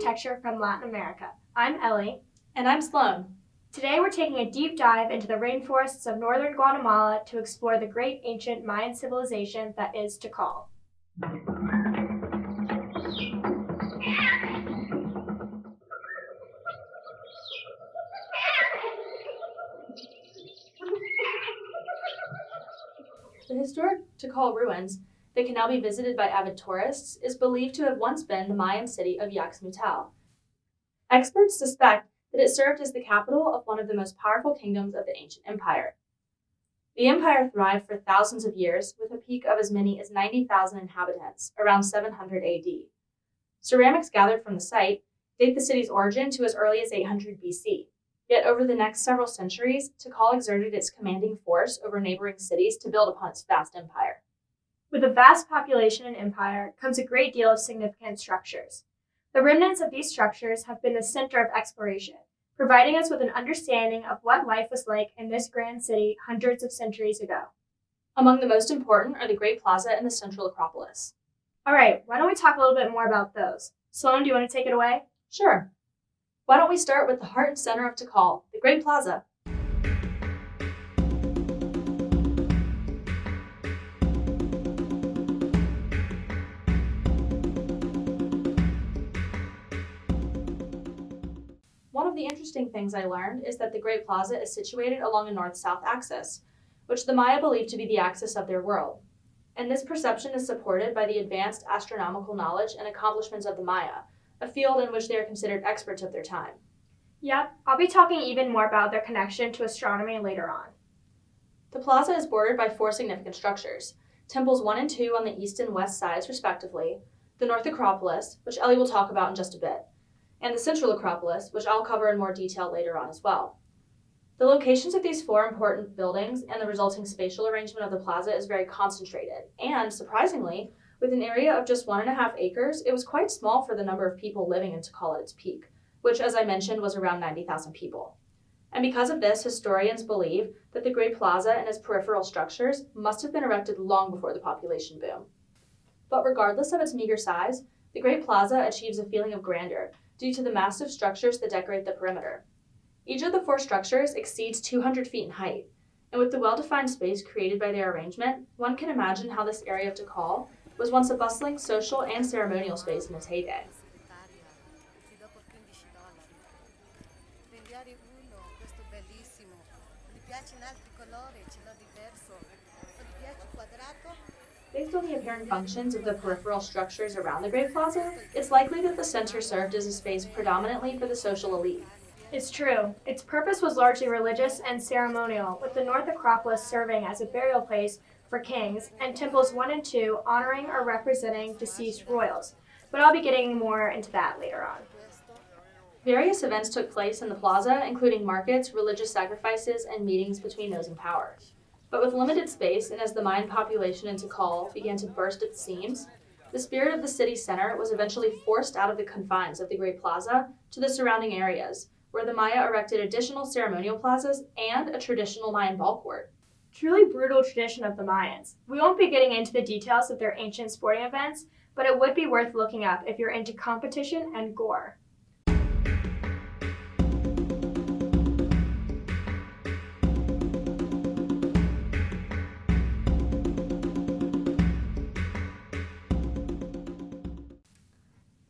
architecture from Latin America. I'm Ellie. And I'm Sloan. Today we're taking a deep dive into the rainforests of northern Guatemala to explore the great ancient Mayan civilization that is Tikal. The historic Tikal ruins, that can now be visited by avid tourists, is believed to have once been the Mayan city of Yaxmutal. Experts suspect that it served as the capital of one of the most powerful kingdoms of the ancient empire. The empire thrived for thousands of years, with a peak of as many as 90,000 inhabitants around 700 AD. Ceramics gathered from the site date the city's origin to as early as 800 BC. Yet over the next several centuries, Tikal exerted its commanding force over neighboring cities to build upon its vast empire. With a vast population and empire comes a great deal of significant structures. The remnants of these structures have been the center of exploration, providing us with an understanding of what life was like in this grand city hundreds of centuries ago. Among the most important are the Great Plaza and the Central Acropolis. All right, why don't we talk a little bit more about those? Sloan, do you want to take it away? Sure. Why don't we start with the heart and center of Tikal, the Great Plaza. One of the interesting things I learned is that the Great Plaza is situated along a north-south axis, which the Maya believed to be the axis of their world. And this perception is supported by the advanced astronomical knowledge and accomplishments of the Maya, a field in which they are considered experts of their time. Yep, I'll be talking even more about their connection to astronomy later on. The plaza is bordered by four significant structures: temples 1 and 2 on the east and west sides respectively, the North Acropolis, which Ellie will talk about in just a bit, and the Central Acropolis, which I'll cover in more detail later on as well. The locations of these four important buildings and the resulting spatial arrangement of the plaza is very concentrated, and surprisingly, with an area of just 1.5 acres, it was quite small for the number of people living in Tikal at its peak, which, as I mentioned, was around 90,000 people. And because of this, historians believe that the Great Plaza and its peripheral structures must have been erected long before the population boom. But regardless of its meager size, the Great Plaza achieves a feeling of grandeur due to the massive structures that decorate the perimeter. Each of the four structures exceeds 200 feet in height, and with the well-defined space created by their arrangement, one can imagine how this area of Tikal was once a bustling social and ceremonial space in its heyday. Based on the apparent functions of the peripheral structures around the Great Plaza, it's likely that the center served as a space predominantly for the social elite. It's true. Its purpose was largely religious and ceremonial, with the North Acropolis serving as a burial place for kings, and temples 1 and 2 honoring or representing deceased royals. But I'll be getting more into that later on. Various events took place in the plaza, including markets, religious sacrifices, and meetings between those in power. But with limited space, and as the Mayan population in Tikal began to burst at the seams, the spirit of the city center was eventually forced out of the confines of the Great Plaza to the surrounding areas, where the Maya erected additional ceremonial plazas and a traditional Mayan ball court. Truly brutal tradition of the Mayans. We won't be getting into the details of their ancient sporting events, but it would be worth looking up if you're into competition and gore.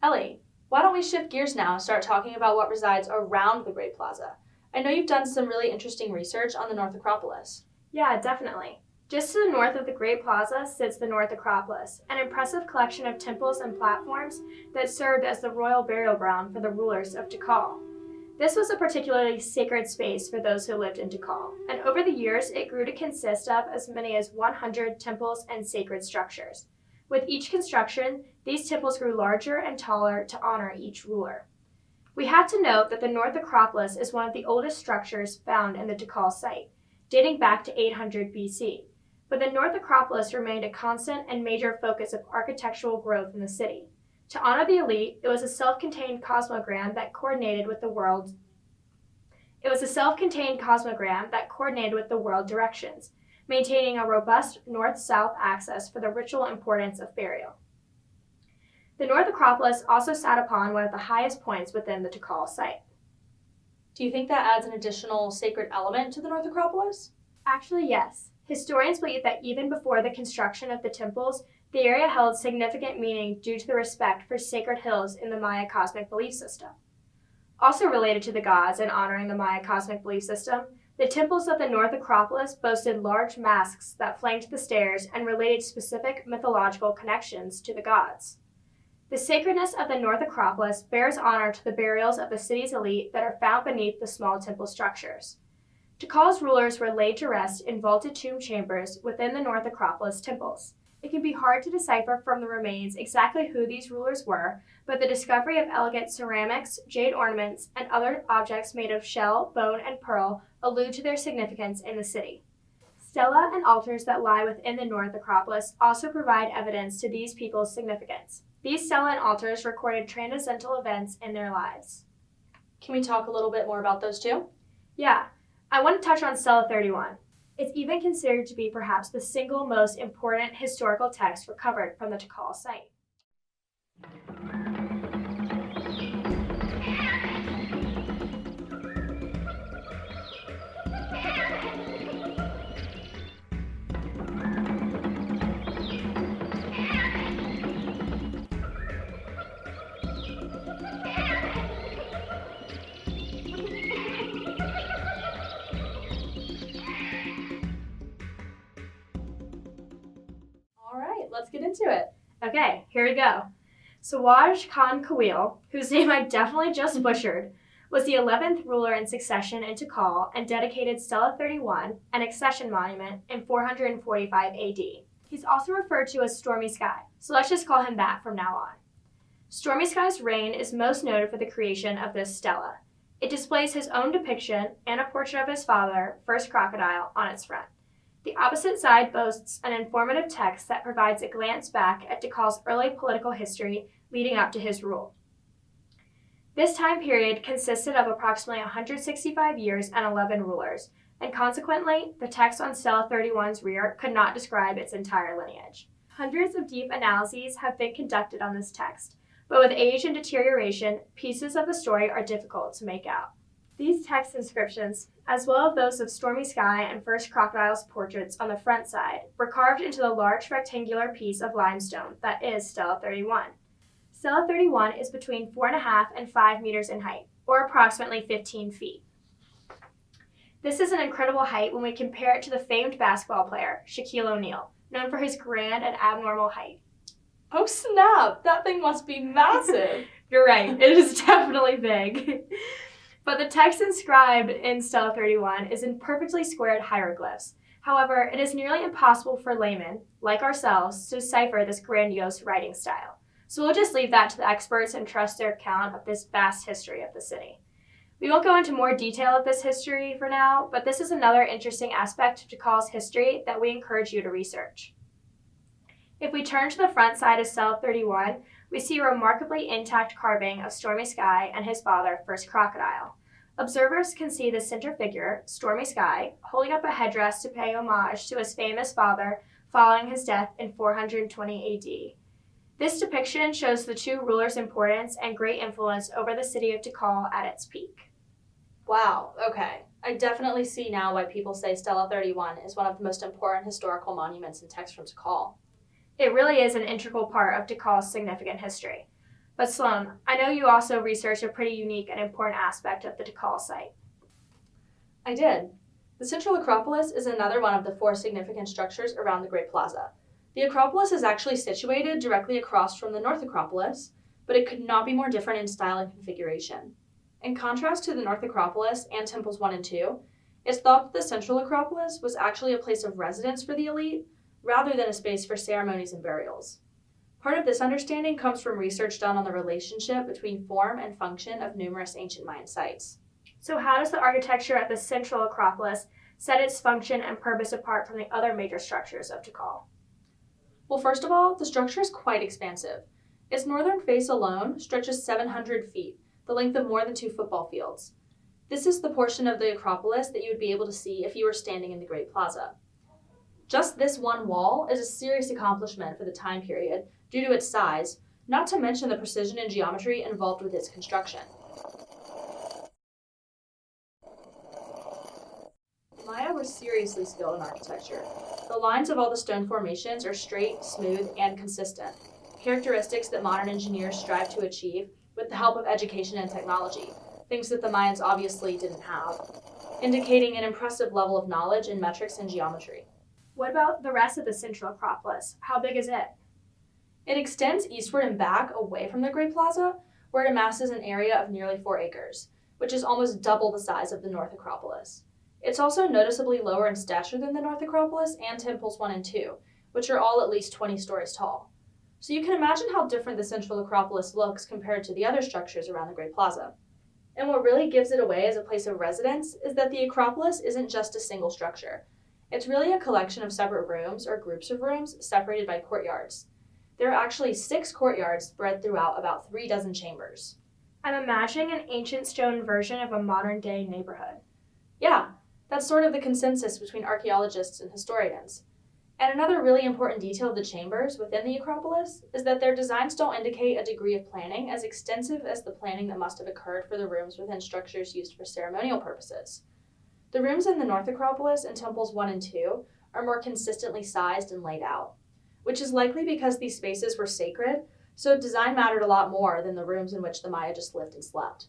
Ellie, why don't we shift gears now and start talking about what resides around the Great Plaza? I know you've done some really interesting research on the North Acropolis. Yeah, definitely. Just to the north of the Great Plaza sits the North Acropolis, an impressive collection of temples and platforms that served as the royal burial ground for the rulers of Tikal. This was a particularly sacred space for those who lived in Tikal, and over the years it grew to consist of as many as 100 temples and sacred structures. With each construction, these temples grew larger and taller to honor each ruler. We have to note that the North Acropolis is one of the oldest structures found in the Tikal site, dating back to 800 BC. But the North Acropolis remained a constant and major focus of architectural growth in the city. To honor the elite, it was a self-contained cosmogram that coordinated with the world directions, maintaining a robust north-south axis for the ritual importance of burial. The North Acropolis also sat upon one of the highest points within the Tikal site. Do you think that adds an additional sacred element to the North Acropolis? Actually, yes. Historians believe that even before the construction of the temples, the area held significant meaning due to the respect for sacred hills in the Maya cosmic belief system. Also related to the gods and honoring the Maya cosmic belief system, the temples of the North Acropolis boasted large masks that flanked the stairs and related specific mythological connections to the gods. The sacredness of the North Acropolis bears honor to the burials of the city's elite that are found beneath the small temple structures. Tikal's rulers were laid to rest in vaulted tomb chambers within the North Acropolis temples. It can be hard to decipher from the remains exactly who these rulers were, but the discovery of elegant ceramics, jade ornaments, and other objects made of shell, bone, and pearl allude to their significance in the city. Stelae and altars that lie within the North Acropolis also provide evidence to these people's significance. These stelae and altars recorded transcendental events in their lives. Can we talk a little bit more about those too? Yeah, I want to touch on Stela 31. It's even considered to be perhaps the single most important historical text recovered from the Tikal site. Let's get into it. Okay, here we go. Sawaj Khan Kawil, whose name I definitely just butchered, was the 11th ruler in succession in Tikal and dedicated Stela 31, an accession monument, in 445 AD. He's also referred to as Stormy Sky, so let's just call him that from now on. Stormy Sky's reign is most noted for the creation of this stela. It displays his own depiction and a portrait of his father, First Crocodile, on its front. The opposite side boasts an informative text that provides a glance back at Tikal's early political history leading up to his rule. This time period consisted of approximately 165 years and 11 rulers, and consequently, the text on Stela 31's rear could not describe its entire lineage. Hundreds of deep analyses have been conducted on this text, but with age and deterioration, pieces of the story are difficult to make out. These text inscriptions, as well as those of Stormy Sky and First Crocodile's portraits on the front side, were carved into the large rectangular piece of limestone that is Stela 31. Stela 31 is between 4.5 and 5 meters in height, or approximately 15 feet. This is an incredible height when we compare it to the famed basketball player, Shaquille O'Neal, known for his grand and abnormal height. Oh snap, that thing must be massive. You're right, it is definitely big. But the text inscribed in Stela 31 is in perfectly squared hieroglyphs. However, it is nearly impossible for laymen, like ourselves, to decipher this grandiose writing style. So we'll just leave that to the experts and trust their account of this vast history of the city. We won't go into more detail of this history for now, but this is another interesting aspect of Tikal's history that we encourage you to research. If we turn to the front side of Stela 31, we see a remarkably intact carving of Stormy Sky and his father, First Crocodile. Observers can see the center figure, Stormy Sky, holding up a headdress to pay homage to his famous father following his death in 420 AD. This depiction shows the two rulers' importance and great influence over the city of Tikal at its peak. Wow, okay. I definitely see now why people say Stela 31 is one of the most important historical monuments in text from Tikal. It really is an integral part of Tikal's significant history. But Sloan, I know you also researched a pretty unique and important aspect of the Tikal site. I did. The Central Acropolis is another one of the 4 significant structures around the Great Plaza. The Acropolis is actually situated directly across from the North Acropolis, but it could not be more different in style and configuration. In contrast to the North Acropolis and Temples 1 and 2, it's thought that the Central Acropolis was actually a place of residence for the elite, rather than a space for ceremonies and burials. Part of this understanding comes from research done on the relationship between form and function of numerous ancient Mayan sites. So how does the architecture at the Central Acropolis set its function and purpose apart from the other major structures of Tikal? Well, first of all, the structure is quite expansive. Its northern face alone stretches 700 feet, the length of more than 2 football fields. This is the portion of the Acropolis that you would be able to see if you were standing in the Great Plaza. Just this one wall is a serious accomplishment for the time period due to its size, not to mention the precision and geometry involved with its construction. Maya were seriously skilled in architecture. The lines of all the stone formations are straight, smooth, and consistent, characteristics that modern engineers strive to achieve with the help of education and technology, things that the Mayans obviously didn't have, indicating an impressive level of knowledge in metrics and geometry. What about the rest of the Central Acropolis? How big is it? It extends eastward and back away from the Great Plaza, where it amasses an area of nearly 4 acres, which is almost double the size of the North Acropolis. It's also noticeably lower in stature than the North Acropolis and Temples 1 and 2, which are all at least 20 stories tall. So you can imagine how different the Central Acropolis looks compared to the other structures around the Great Plaza. And what really gives it away as a place of residence is that the Acropolis isn't just a single structure. It's really a collection of separate rooms or groups of rooms separated by courtyards. There are actually 6 courtyards spread throughout about 3 dozen chambers. I'm imagining an ancient stone version of a modern-day neighborhood. Yeah, that's sort of the consensus between archaeologists and historians. And another really important detail of the chambers within the Acropolis is that their designs don't indicate a degree of planning as extensive as the planning that must have occurred for the rooms within structures used for ceremonial purposes. The rooms in the North Acropolis and Temples 1 and 2 are more consistently sized and laid out, which is likely because these spaces were sacred, so design mattered a lot more than the rooms in which the Maya just lived and slept.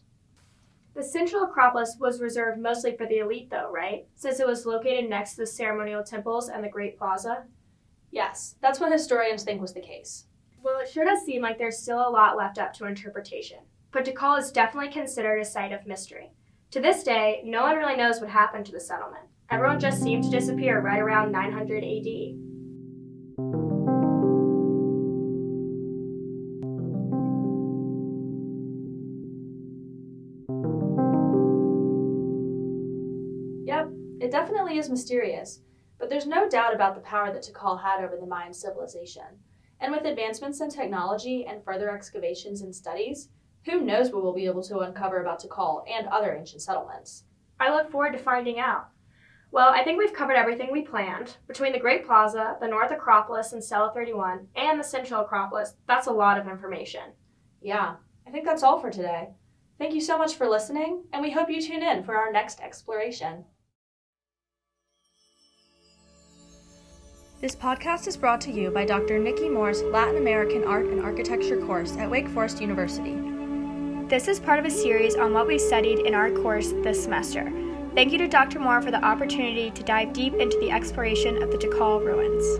The Central Acropolis was reserved mostly for the elite though, right? Since it was located next to the ceremonial temples and the Great Plaza? Yes, that's what historians think was the case. Well, it sure does seem like there's still a lot left up to interpretation. But Tikal is definitely considered a site of mystery. To this day, no one really knows what happened to the settlement. Everyone just seemed to disappear right around 900 AD. Yep, it definitely is mysterious, but there's no doubt about the power that Tikal had over the Mayan civilization. And with advancements in technology and further excavations and studies, who knows what we'll be able to uncover about Tikal and other ancient settlements. I look forward to finding out. Well, I think we've covered everything we planned. Between the Great Plaza, the North Acropolis and Cella 31, and the Central Acropolis, that's a lot of information. Yeah, I think that's all for today. Thank you so much for listening, and we hope you tune in for our next exploration. This podcast is brought to you by Dr. Nikki Moore's Latin American Art and Architecture course at Wake Forest University. This is part of a series on what we studied in our course this semester. Thank you to Dr. Moore for the opportunity to dive deep into the exploration of the Tikal ruins.